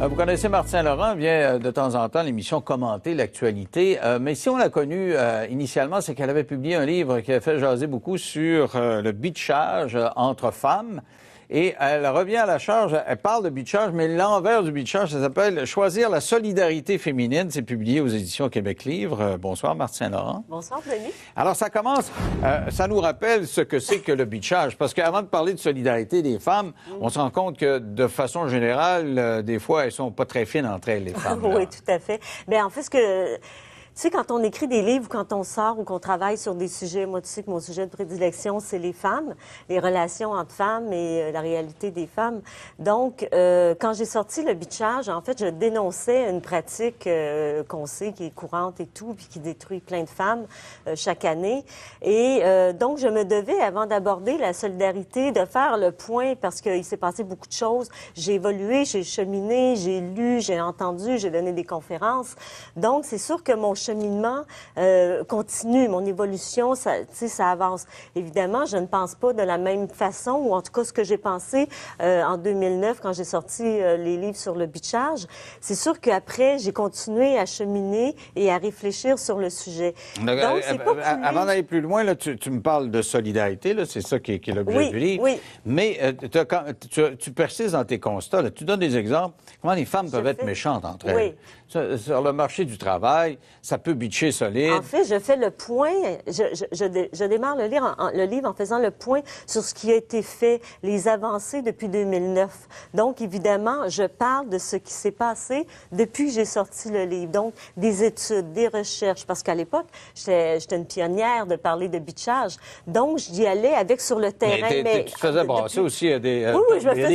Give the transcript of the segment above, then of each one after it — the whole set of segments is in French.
Vous connaissez Martin Laurent, vient de temps en temps l'émission commenter l'actualité. Mais si on l'a connue initialement, c'est qu'elle avait publié un livre qui a fait jaser beaucoup sur le bitchage entre femmes. Et elle revient à la charge, elle parle de bitchage, mais l'envers du bitchage, ça s'appelle « Choisir la solidarité féminine ». C'est publié aux éditions Québec Livre. Bonsoir, Martin Laurent. Bonsoir, Denis. Alors, ça commence, ça nous rappelle ce que c'est que le bitchage. Parce qu'avant de parler de solidarité des femmes, on se rend compte que, de façon générale, des fois, elles sont pas très fines entre elles, les femmes. Oui, tout à fait. Bien, en fait, tu sais, quand on écrit des livres, quand on sort ou qu'on travaille sur des sujets, moi, tu sais que mon sujet de prédilection, c'est les femmes, les relations entre femmes et la réalité des femmes. Donc, quand j'ai sorti le bitchage, en fait, je dénonçais une pratique qu'on sait qui est courante et tout, puis qui détruit plein de femmes chaque année. Et donc, je me devais, avant d'aborder la solidarité, de faire le point, parce qu'il s'est passé beaucoup de choses. J'ai évolué, j'ai cheminé, j'ai lu, j'ai entendu, j'ai donné des conférences. Donc, c'est sûr que mon cheminement continue, mon évolution, ça avance. Évidemment, je ne pense pas de la même façon, ou en tout cas ce que j'ai pensé en 2009 quand j'ai sorti les livres sur le bitchage. C'est sûr qu'après, j'ai continué à cheminer et à réfléchir sur le sujet. Donc, avant d'aller plus loin, là, tu me parles de solidarité, là, c'est ça qui est l'objet du livre. Oui. Mais tu persistes dans tes constats, là, tu donnes des exemples. Comment les femmes peuvent être méchantes entre elles? Oui. Sur le marché du travail, ça peut bitcher solide. En fait, je fais le point, je démarre le livre en faisant le point sur ce qui a été fait, les avancées depuis 2009. Donc, évidemment, je parle de ce qui s'est passé depuis que j'ai sorti le livre. Donc, des études, des recherches, parce qu'à l'époque, j'étais une pionnière de parler de bitchage. Donc, j'y allais avec sur le terrain. Mais tu te faisais brasser aussi, il y a des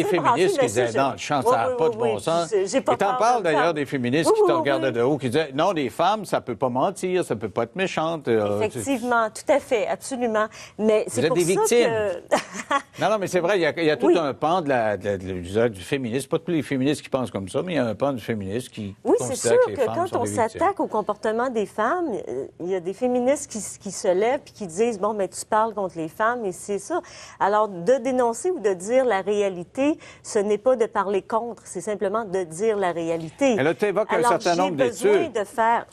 féministes qui disaient, non, le chant, ça n'a pas de bon sens. Et t'en parles d'ailleurs des féministes qui te regardaient de haut, qui disaient, non, les femmes, ça peut pas mentir, ça peut pas être méchante. Effectivement, tout à fait, absolument. Mais c'est pour des victimes. Que... non, mais c'est vrai, il y a tout un pan du féminisme. Pas tous les féministes qui pensent comme ça, mais il y a un pan du féminisme qui considère que les femmes sont des victimes. Oui, c'est sûr que quand on s'attaque au comportement des femmes, il y a des féministes qui se lèvent et qui disent, bon, mais tu parles contre les femmes et c'est ça. Alors, de dénoncer ou de dire la réalité, ce n'est pas de parler contre, c'est simplement de dire la réalité. Et là, tu évoques un certain nombre d'études.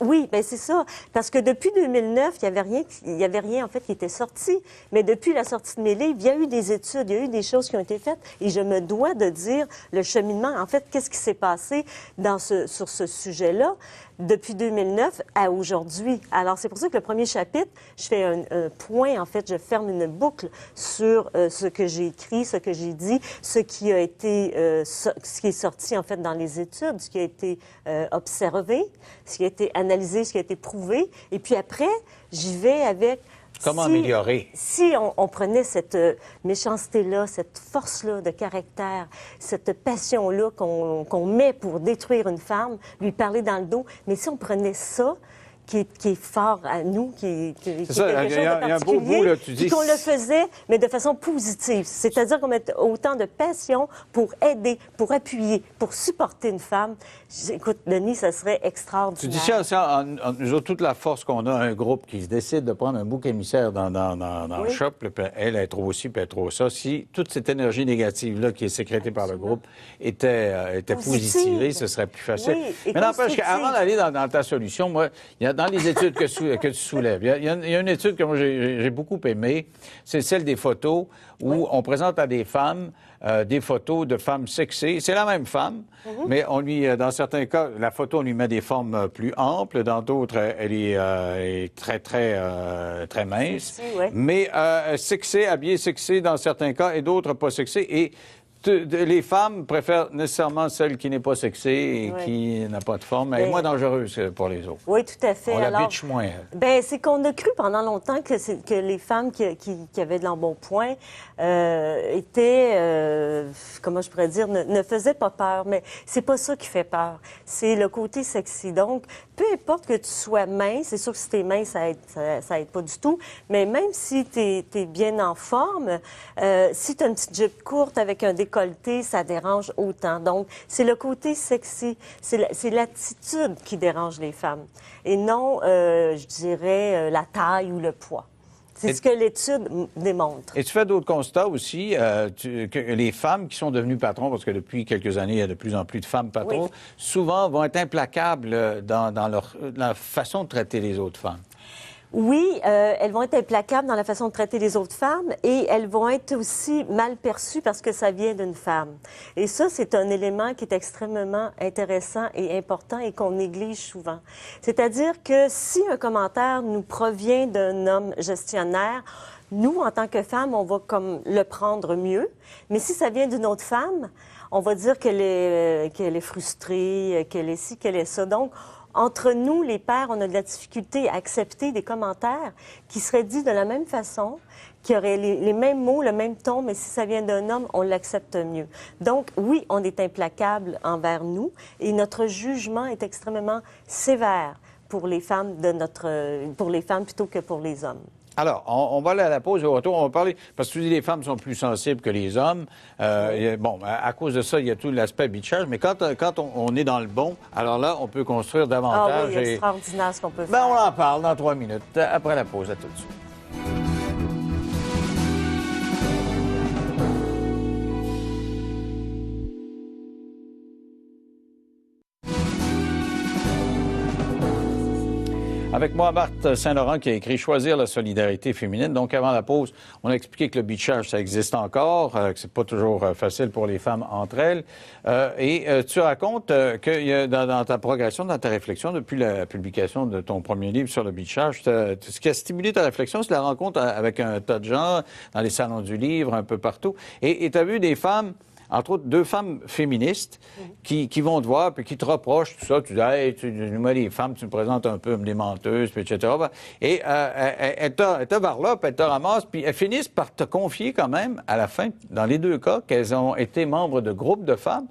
Oui, bien c'est ça. Parce que depuis 2009, il y avait rien en fait qui était sorti. Mais depuis la sortie de mes livres, il y a eu des études, il y a eu des choses qui ont été faites. Et je me dois de dire le cheminement. En fait, qu'est-ce qui s'est passé sur ce sujet-là depuis 2009 à aujourd'hui. Alors, c'est pour ça que le premier chapitre, je fais un point, en fait, je ferme une boucle sur ce que j'ai écrit, ce que j'ai dit, ce qui a été, ce qui est sorti, en fait, dans les études, ce qui a été observé, ce qui a été analysé, ce qui a été prouvé. Et puis après, j'y vais avec... Comment améliorer? Si on prenait cette méchanceté-là, cette force-là de caractère, cette passion-là qu'on met pour détruire une femme, lui parler dans le dos, mais si on prenait ça, qui est fort à nous, qui est quelque chose de particulier, il y a un beau bout, là, tu dis... qu'on le faisait, mais de façon positive. C'est-à-dire qu'on met autant de passion pour aider, pour appuyer, pour supporter une femme. Écoute, Denis, ça serait extraordinaire. Tu dis ça, nous autres, toute la force qu'on a, un groupe qui se décide de prendre un bouc émissaire dans le shop, elle trouve ci, puis elle trouve ça. Si toute cette énergie négative-là qui est sécrétée par le groupe était positivée, ce serait plus facile. Oui, mais n'empêche qu'avant d'aller dans ta solution, moi, il y a dans les études que tu soulèves, il y a une étude que moi j'ai beaucoup aimée, c'est celle des photos où on présente à des femmes des photos de femmes sexées. C'est la même femme, mais on lui, dans certains cas, la photo, on lui met des formes plus amples. Dans d'autres, elle est très mince. Mais sexée, habillée sexée dans certains cas, et d'autres pas sexée. Et les femmes préfèrent nécessairement celle qui n'est pas sexée et qui n'a pas de forme. Elle est moins dangereuse pour les autres. Oui, tout à fait. On la bitch moins. Bien, c'est qu'on a cru pendant longtemps que les femmes qui avaient de l'embonpoint étaient, comment je pourrais dire, ne faisaient pas peur. Mais c'est pas ça qui fait peur. C'est le côté sexy. Donc, peu importe que tu sois mince, c'est sûr que si t'es mince, ça aide pas du tout. Mais même si t'es bien en forme, si t'as une petite jupe courte avec un décolleté, ça dérange autant. Donc, c'est le côté sexy, c'est l'attitude qui dérange les femmes. Et non, je dirais, la taille ou le poids. C'est ce que l'étude démontre. Et tu fais d'autres constats aussi, que les femmes qui sont devenues patrons, parce que depuis quelques années, il y a de plus en plus de femmes patrons, souvent vont être implacables dans la façon de traiter les autres femmes. Oui, elles vont être implacables dans la façon de traiter les autres femmes et elles vont être aussi mal perçues parce que ça vient d'une femme. Et ça, c'est un élément qui est extrêmement intéressant et important et qu'on néglige souvent. C'est-à-dire que si un commentaire nous provient d'un homme gestionnaire, nous, en tant que femmes, on va comme le prendre mieux. Mais si ça vient d'une autre femme, on va dire qu'elle est frustrée, qu'elle est ci, qu'elle est ça. Donc, entre nous, les pères, on a de la difficulté à accepter des commentaires qui seraient dits de la même façon, qui auraient les mêmes mots, le même ton, mais si ça vient d'un homme, on l'accepte mieux. Donc, oui, on est implacable envers nous et notre jugement est extrêmement sévère pour les femmes pour les femmes plutôt que pour les hommes. Alors, on va aller à la pause et au retour, on va parler, parce que tu dis les femmes sont plus sensibles que les hommes. Bon, à cause de ça, il y a tout l'aspect bitchage, mais quand on est dans le bon, alors là, on peut construire davantage. Ah oui, extraordinaire ce qu'on peut faire. Ben, on en parle dans 3 minutes, après la pause. À tout de suite. Avec moi, Marthe Saint-Laurent, qui a écrit « Choisir la solidarité féminine ». Donc, avant la pause, on a expliqué que le bitchage, ça existe encore, que c'est pas toujours facile pour les femmes entre elles. Tu racontes que dans ta progression, dans ta réflexion, depuis la publication de ton premier livre sur le bitchage, ce qui a stimulé ta réflexion, c'est la rencontre avec un tas de gens, dans les salons du livre, un peu partout. Et tu as vu des femmes, entre autres, 2 femmes féministes qui vont te voir puis qui te reprochent tout ça. Tu dis, hey, moi, les femmes, tu me présentes un peu comme des menteuses, puis etc. Et elles te varlopent, elles te ramassent, puis elles finissent par te confier quand même, à la fin, dans les 2 cas, qu'elles ont été membres de groupes de femmes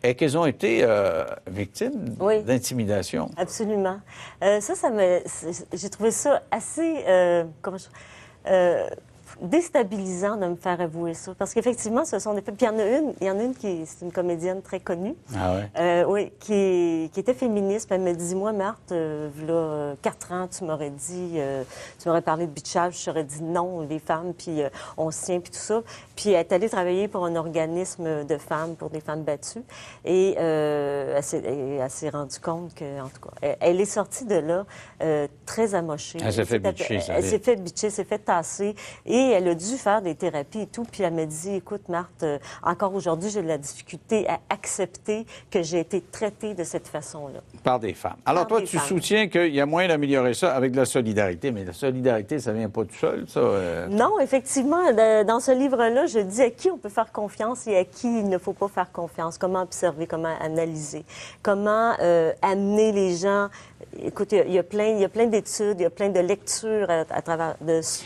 et qu'elles ont été victimes d'intimidation. Absolument. J'ai trouvé ça assez... déstabilisant de me faire avouer ça. Parce qu'effectivement, ce sont des femmes. Puis il y en a une qui c'est une comédienne très connue. Ah ouais? Oui, qui était féministe. Puis elle me dit, moi, Marthe, là, 4 ans, tu m'aurais dit, tu m'aurais parlé de bitchage, je t'aurais dit non, les femmes, puis on se tient, puis tout ça. Puis elle est allée travailler pour un organisme de femmes, pour des femmes battues. Et elle s'est rendue compte que, en tout cas, elle est sortie de là très amochée. Elle s'est fait bitcher, ça. Elle s'est fait bitcher, s'est fait tasser. Et elle a dû faire des thérapies et tout. Puis elle m'a dit, écoute, Marthe, encore aujourd'hui, j'ai de la difficulté à accepter que j'ai été traitée de cette façon-là. Par des femmes. Alors toi, tu soutiens qu'il y a moyen d'améliorer ça avec de la solidarité. Mais la solidarité, ça vient pas tout seul, ça? Non, effectivement. Dans ce livre-là, je dis à qui on peut faire confiance et à qui il ne faut pas faire confiance. Comment observer, comment analyser, comment amener les gens... Écoute, il y a plein d'études, il y a plein de lectures à travers...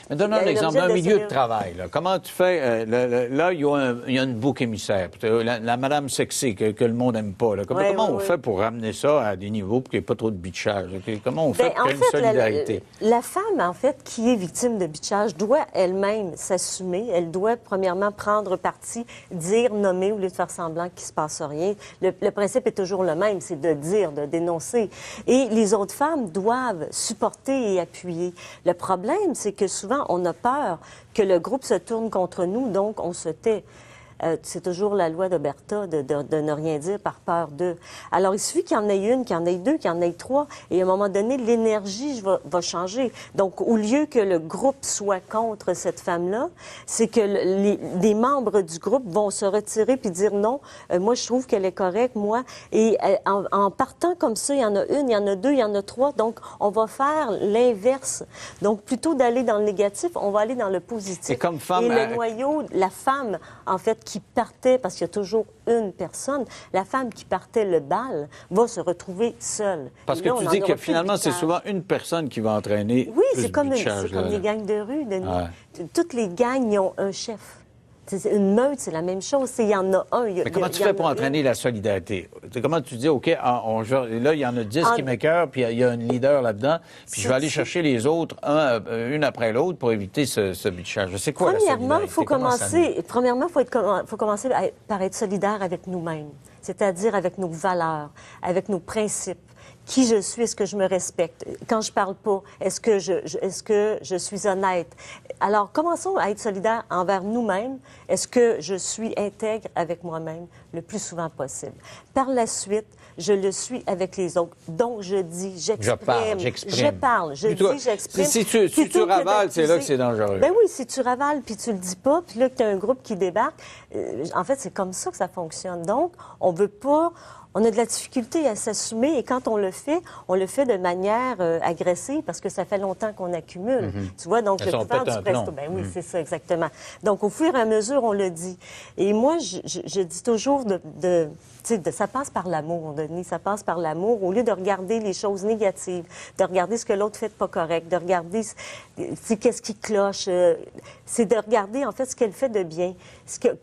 Donne un exemple d'un milieu de travail. Là. Comment tu fais... là, il y a une bouc émissaire. La madame sexy que le monde n'aime pas. Là. Comment on fait pour ramener ça à des niveaux pour qu'il n'y ait pas trop de bitchage? Comment on fait pour qu'il y ait une solidarité? La femme, en fait, qui est victime de bitchage, doit elle-même s'assumer. Elle doit, premièrement, prendre parti, dire, nommer, au lieu de faire semblant qu'il ne se passe rien. Le principe est toujours le même, c'est de dire, de dénoncer. Et les autres femmes doivent supporter et appuyer. Le problème, c'est que souvent, on a peur que le groupe se tourne contre nous, donc on se tait. C'est toujours la loi d'Oberta de ne rien dire par peur d'eux. Alors, il suffit qu'il y en ait une, qu'il y en ait 2, qu'il y en ait 3, et à un moment donné, l'énergie va changer. Donc, au lieu que le groupe soit contre cette femme-là, c'est que des membres du groupe vont se retirer puis dire non, moi, je trouve qu'elle est correcte, moi. Et en partant comme ça, il y en a une, il y en a 2, il y en a 3, donc on va faire l'inverse. Donc, plutôt d'aller dans le négatif, on va aller dans le positif. Et comme femme... Et le noyau, la femme, en fait, qui partait, parce qu'il y a toujours une personne, la femme qui partait le bal va se retrouver seule. Parce que tu dis que finalement, c'est souvent une personne qui va entraîner. Oui, c'est comme les gangs de rue. Toutes les gangs, ils ont un chef. Une meute, c'est la même chose. Il y en a un. Mais comment tu fais pour entraîner la solidarité? Comment tu dis, OK, là, il y en a 10 qui m'écœurent, puis il y a un leader là-dedans, puis je vais aller chercher les autres, une après l'autre, pour éviter ce bitchage. C'est quoi la solidarité? Premièrement, il faut commencer par être solidaire avec nous-mêmes. c'est-à-dire avec nos valeurs, avec nos principes. Qui je suis, est-ce que je me respecte? Quand je parle pas, est-ce que je suis honnête? Alors, commençons à être solidaires envers nous-mêmes. Est-ce que je suis intègre avec moi-même le plus souvent possible? Par la suite, je le suis avec les autres. Donc, je dis, j'exprime. Je parle, je dis, j'exprime. Si tu ravales, c'est là que c'est dangereux. Ben oui, si tu ravales puis tu le dis pas, puis là, que tu as un groupe qui débarque, en fait, c'est comme ça que ça fonctionne. Donc, on veut pas... On a de la difficulté à s'assumer et quand on le fait de manière agressive parce que ça fait longtemps qu'on accumule. Tu vois, donc le pouvoir du presto. Ben oui, c'est ça, exactement. Donc, au fur et à mesure, on le dit. Et moi, je dis toujours ça passe par l'amour, Denis, ça passe par l'amour. Au lieu de regarder les choses négatives, de regarder ce que l'autre fait de pas correct, de regarder qu'est-ce qui cloche, c'est de regarder, en fait, ce qu'elle fait de bien,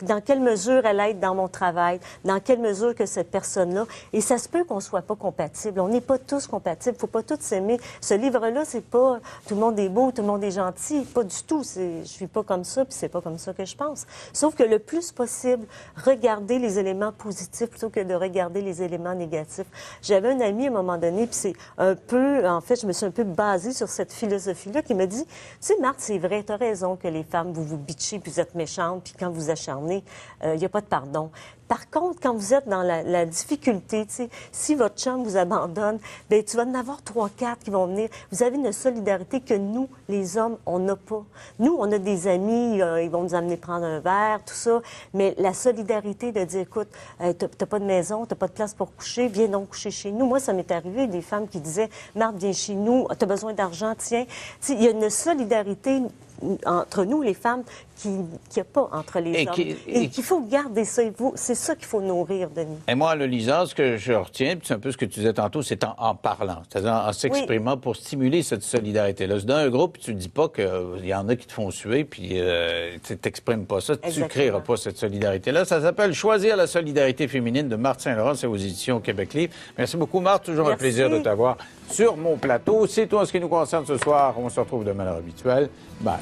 dans quelle mesure elle aide dans mon travail, dans quelle mesure que cette personne-là. Et ça se peut qu'on soit pas compatibles. On n'est pas tous compatibles. Faut pas tous s'aimer. Ce livre-là, c'est pas tout le monde est beau, tout le monde est gentil. Pas du tout. Je suis pas comme ça, puis c'est pas comme ça que je pense. Sauf que le plus possible, regarder les éléments positifs plutôt que de regarder les éléments négatifs. J'avais un ami à un moment donné, puis c'est un peu, en fait, je me suis un peu basée sur cette philosophie-là qui me dit, tu sais, Marthe, c'est vrai, tu as raison que les femmes, vous vous bitchez, puis vous êtes méchantes, puis quand vous acharnez, il n'y a pas de pardon. Par contre, quand vous êtes dans la difficulté, tu sais, si votre chum vous abandonne, bien, tu vas en avoir 3-4 qui vont venir. Vous avez une solidarité que nous, les hommes, on n'a pas. Nous, on a des amis, ils vont nous amener prendre un verre, tout ça, mais la solidarité de dire, écoute, t'as pas de maison, t'as pas de place pour coucher, viens donc coucher chez nous. Moi, ça m'est arrivé, des femmes qui disaient, Marthe, viens chez nous, t'as besoin d'argent, tiens. Tu sais, il y a une solidarité entre nous, les femmes, qu'il n'y a pas entre les hommes. Et qu'il faut garder ça. C'est ça qu'il faut nourrir, Denis. Et moi, Lisa, ce que je retiens, puis c'est un peu ce que tu disais tantôt, c'est en parlant, c'est-à-dire en s'exprimant pour stimuler cette solidarité-là. C'est dans un groupe, tu ne dis pas qu'il y en a qui te font suer, puis tu t'exprimes pas ça, tu ne créeras pas cette solidarité-là. Ça s'appelle « Choisir la solidarité féminine » de Marthe Saint-Laurent, c'est aux éditions Québec Livre. Merci beaucoup, Marthe. Toujours un plaisir de t'avoir sur mon plateau. C'est tout en ce qui nous concerne ce soir. On se retrouve demain à l'heure habituelle. Bye.